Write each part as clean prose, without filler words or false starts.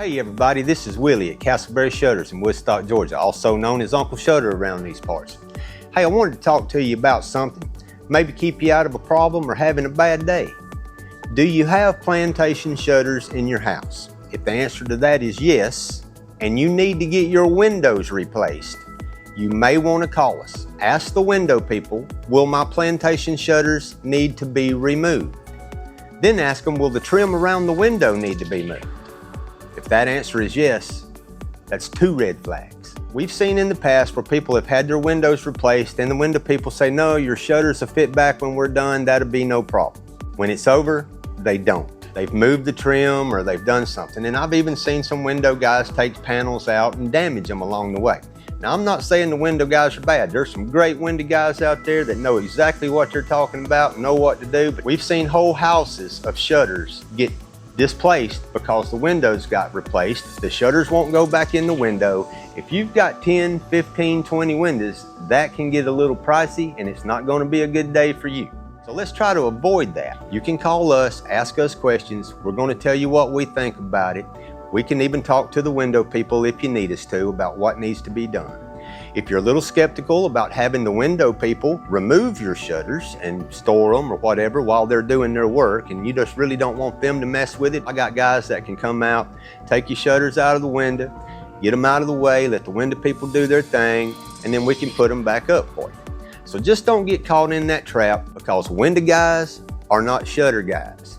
Hey everybody, this is Willie at Castleberry Shutters in Woodstock, Georgia, also known as Uncle Shutter around these parts. Hey, I wanted to talk to you about something, maybe keep you out of a problem or having a bad day. Do you have plantation shutters in your house? If the answer to that is yes, and you need to get your windows replaced, you may want to call us. Ask the window people, will my plantation shutters need to be removed? Then ask them, will the trim around the window need to be moved? If that answer is yes, that's 2 red flags. We've seen in the past where people have had their windows replaced and the window people say, no, your shutters will fit back when we're done, that'll be no problem. When it's over, they don't. They've moved the trim or they've done something. And I've even seen some window guys take panels out and damage them along the way. Now, I'm not saying the window guys are bad. There's some great window guys out there that know exactly what they're talking about, know what to do. But we've seen whole houses of shutters get displaced because the windows got replaced. The shutters won't go back in the window. If you've got 10, 15, 20 windows, that can get a little pricey and it's not going to be a good day for you. So let's try to avoid that. You can call us, ask us questions. We're going to tell you what we think about it. We can even talk to the window people if you need us to about what needs to be done. If you're a little skeptical about having the window people remove your shutters and store them or whatever while they're doing their work and you just really don't want them to mess with it, I got guys that can come out, take your shutters out of the window, get them out of the way, let the window people do their thing, and then we can put them back up for you. So just don't get caught in that trap, because window guys are not shutter guys.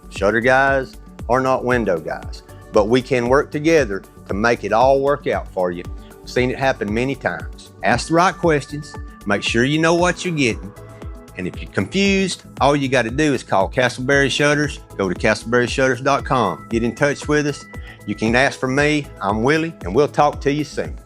Shutter guys are not window guys. But we can work together to make it all work out for you. I've seen it happen many times. Ask the right questions, make sure you know what you're getting, and if you're confused, all you got to do is call Castleberry Shutters, go to castleberryshutters.com, get in touch with us. You can ask for me, I'm Willie, and we'll talk to you soon.